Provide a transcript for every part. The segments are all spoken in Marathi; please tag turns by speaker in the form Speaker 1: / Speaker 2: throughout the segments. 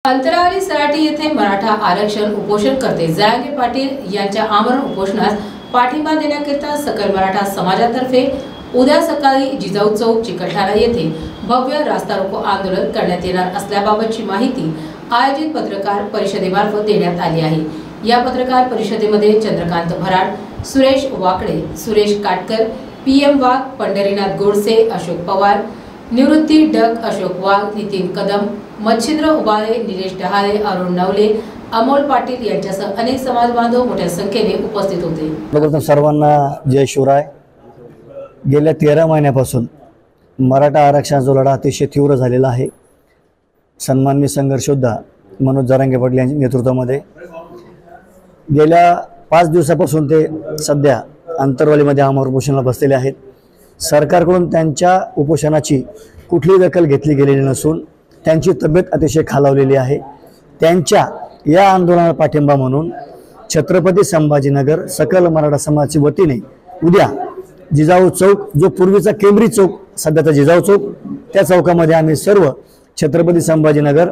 Speaker 1: अंतराळी सराटी येथे मराठा आरक्षण उपोषणकर्ते जरांगे पाटील यांच्या आमरण उपोषणास पाठिंबा देण्याकरिता सकल मराठा समाजातर्फे उद्या सकाळी जिजाऊ चौक चिकलठाणा येथे भव्य रास्ता रोको आंदोलन करण्यात येणार असल्याबाबतची माहिती आयोजित पत्रकार परिषदेमार्फत देण्यात आली आहे। या पत्रकार परिषदेमध्ये चंद्रकांत भराड, सुरेश वाकडे, सुरेश काटकर, PM वाघ, पंढरीनाथ गोडसे, अशोक पवार, निवृत्ती डक, अशोक वाघ, नितीन कदम, मच्छिंद्र उबाळे, निलेश डहाळे, अरुण नवले, अमोल पाटील यांच्यासह अनेक समाज बांधव मोठ्या संख्येने उपस्थित होते।
Speaker 2: सर्वांना जय शिवराय। गेल्या 13 महिन्यापासून मराठा आरक्षणाचा लढा अतिशय तीव्र झालेला आहे। सन्माननीय संघर्षयोद्धा मनोज जरांगे पाटील यांच्या नेतृत्वामध्ये गेल्या 5 दिवसापासून ते सध्या अंतरवालीमध्ये आमरण उपोषणाला बसलेले आहेत। सरकारकडून त्यांच्या उपोषणाची कुठलीही दखल घेतली गेलेली नसून त्यांची तब्येत अतिशय खालावलेली आहे। त्यांच्या या आंदोलनाला पाठिंबा म्हणून छत्रपती संभाजीनगर सकल मराठा समाजाच्या वतीने उद्या जिजाऊ चौक, जो पूर्वीचा केंब्रिज चौक सध्याचा जिजाऊ चौक, त्या चौकामध्ये आम्ही सर्व छत्रपती संभाजीनगर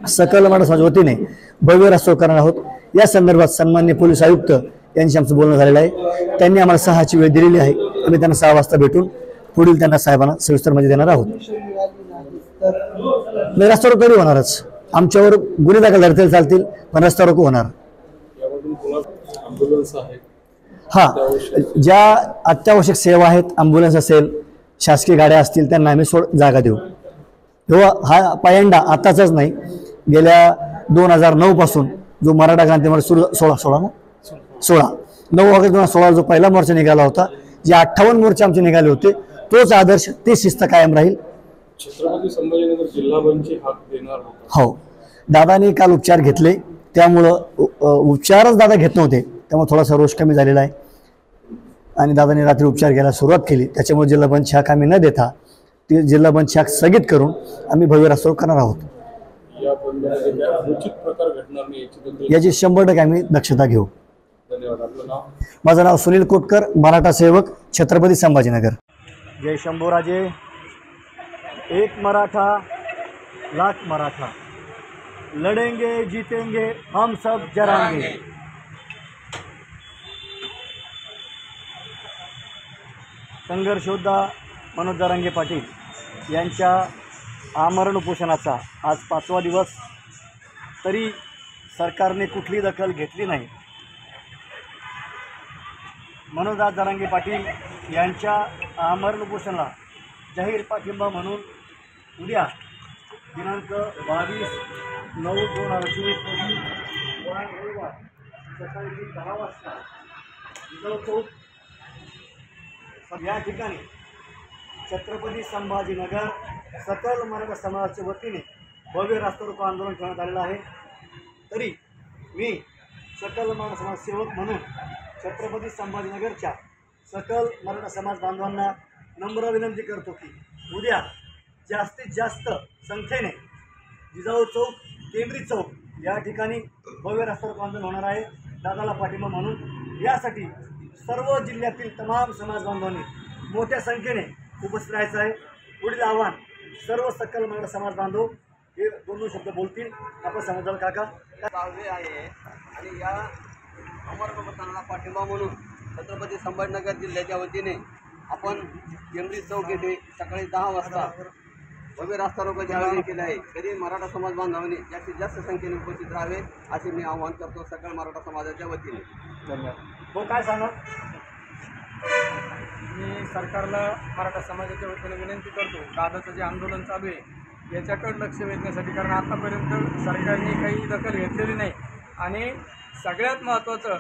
Speaker 2: सकल मराठा समाजाच्या वतीने भव्य रास्ता रोको करणार आहोत। या संदर्भात सन्माननीय पोलीस आयुक्त यांची आमचं बोलणं झालेलं आहे। त्यांनी आम्हाला 6ची वेळ दिलेली आहे। आम्ही त्यांना 6 वाजता भेटून पुढील त्यांना साहेबांना सविस्तर माहिती देणार आहोत। रस्ता रोको तरी होणारच, आमच्यावर गुन्हे दाखल झाले तरी चालतील, पण रस्ता रोको होणार। हा, ज्या अत्यावश्यक सेवा आहेत, ॲम्ब्युलन्स असेल, शासकीय गाड्या असतील, त्यांना आम्ही जागा देऊ। हा पायंडा आताचाच नाही, गेल्या 2009 पासून जो मराठा क्रांतीमध्ये सुरू 9 ऑगस्ट 2016 जो पहिला मोर्चा निघाला होता, जे 58 मोर्चे आमचे निघाले होते, तोच आदर्श, ती शिस्त कायम राहील।
Speaker 3: छत्रपती संभाजीनगर जिल्हा बंदची हाक देणार होता।
Speaker 2: हो, दादानी काल उपचार घेतले, त्यामुळं उपचारच दादा घेत नव्हते, त्यामुळे थोडासा रोष कमी झालेला आहे आणि दादानी रात्री उपचार घ्यायला सुरुवात केली। त्याच्यामुळे जिल्हा बंदची हाक आम्ही न देता ती जिल्हा बंदची हाक स्थगित करून आम्ही भव्य रास्ता रोको करणार आहोत। याची 100% आम्ही दक्षता घेऊ। माझं नाव सुनील कोटकर, मराठा सेवक, छत्रपती संभाजीनगर। जय शंभूराजे। एक मराठा लाख मराठा, लड़ेंगे जीतेंगे हम सब जरांगे। संघर्षयोद्धा मनोज जरांगे पाटील यांच्या आमरण उपोषणाचा आज 5वा दिवस, तरी सरकारने कुठली दखल घेतली नाही। मनोज जरांगे पाटील यांच्या आमरण उपोषणाला जाहीर पाठिंबा म्हणून उद्या दिनांक 22/9/2024 रोजी रविवार सकाळी 10 वाजता जिजाऊ चौक या ठिकाणी छत्रपती संभाजीनगर सकल मराठा समाजाच्या वतीने भव्य रास्ता रोको आंदोलन करण्यात आलेलं आहे। तरी मी सकल मराठा समाज सेवक म्हणून छत्रपती संभाजीनगरच्या सकल मराठा समाज बांधवांना नम्र विनंती करतो की उद्या जास्तीत जास्त संख्येने जिजाऊ चौक, केंब्रिज चौक या ठिकाणी भव्य रास्ता रोको आंदोलन होणार आहे। दादाला पाठिंबा म्हणून यासाठी सर्व जिल्ह्यातील तमाम समाज बांधवांनी मोठ्या संख्येने उपस्थित राहायचं आहे। पुढील आव्हान सर्व सकल मराठा समाज बांधव हे 2 शब्द बोलतील। आपण समजाल काका
Speaker 4: आहे आणि या अमर उपोषणाला पाठिंबा म्हणून छत्रपती संभाजीनगर जिल्ह्याच्या वतीने आपण केंब्रिज चौक येथे सकाळी 10 वाजता भव्य रास्ता रोकोचे आयोजन केले आहे। तरी मराठा समाज बांधवांनी जास्तीत जास्त संख्येने उपस्थित राहावे असे मी आवाहन करतो सकल मराठा समाजाच्या वतीने।
Speaker 2: धन्यवाद। हो, काय सांगा?
Speaker 5: मी सरकारला मराठा समाजाच्या वतीने विनंती करतो, दादाचं जे आंदोलन चालू आहे याच्याकडे लक्ष वेधण्यासाठी, कारण आतापर्यंत सरकारने काही दखल घेतलेली नाही। आणि सगळ्यात महत्त्वाचं,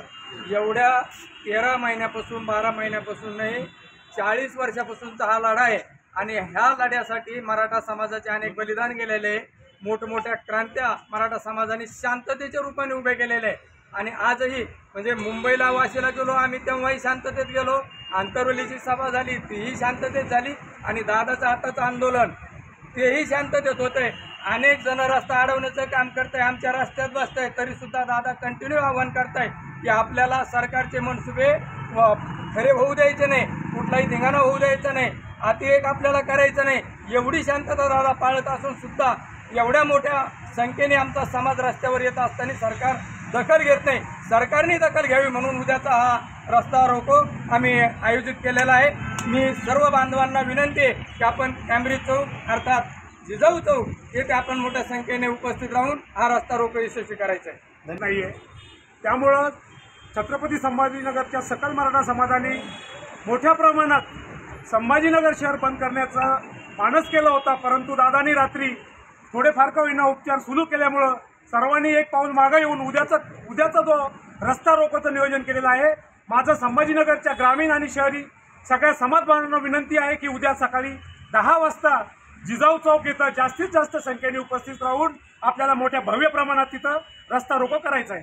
Speaker 5: एवढ्या 13 महिन्यापासून 12 महिन्यापासून नाही, 40 वर्षापासूनचा हा लढा आहे आणि ह्या लढ्यासाठी मराठा समाजाचे अनेक बलिदान गेलेले, मोठमोठ्या क्रांत्या मराठा समाजाने शांततेच्या रूपाने उभे केलेले आहे। आणि आजही म्हणजे मुंबईला, वाशीला गेलो आम्ही, तेव्हाही शांततेत गेलो, अंतरवलीची सभा झाली तीही शांततेत झाली, आणि दादाचं आताचं आंदोलन तेही शांततेत होतं आहे। अनेक जण रस्ता अडवण्याचं काम करत आहे, आमच्या रस्त्यात बसत आहे, तरीसुद्धा दादा कंटिन्यू आव्हान करताय की आपल्याला सरकारचे मनसुबे खरे होऊ द्यायचे नाही, कुठलाही धिंगाणा होऊ द्यायचा नाही, अतिरेक आपल्याला करायचं नाही। एवढी शांतता दादा पाळत असून सुद्धा एवढ्या मोठ्या संख्येने आमचा समाज रस्त्यावर येत असताना सरकार दखल घेत नाही. सरकारने दखल घ्यावी म्हणून उद्याचा हा रस्ता रोको आम्ही आयोजित केलेला आहे. मी सर्व बांधवांना विनंती आहे की आपण कॅम्ब्रिज चौक अर्थात जिजाऊ चौक येथे आपण मोठ्या संख्येने उपस्थित राहून हा रस्ता रोको यशस्वी करायचा आहे.
Speaker 6: नाही आहे. त्यामुळं छत्रपती संभाजीनगरच्या सकल मराठा समाजाने मोठ्या प्रमाणात संभाजीनगर शहर बंद करण्याचा मानस केला होता, परंतु दादानी रात्री थोडेफार का होईना उपचार सुरू केल्यामुळं सर्वांनी एक पाऊल मागे येऊन उद्याचा जो रस्ता रोकोचं नियोजन केलेलं आहे. माझं संभाजीनगरच्या ग्रामीण आणि शहरी सगळ्या समाज बांधवांना विनंती आहे की उद्या सकाळी 10 वाजता जिजाऊ चौक इथं जास्तीत जास्त संख्येने उपस्थित राहून आपल्याला मोठ्या भव्य प्रमाणात तिथं रस्ता रोको करायचा आहे.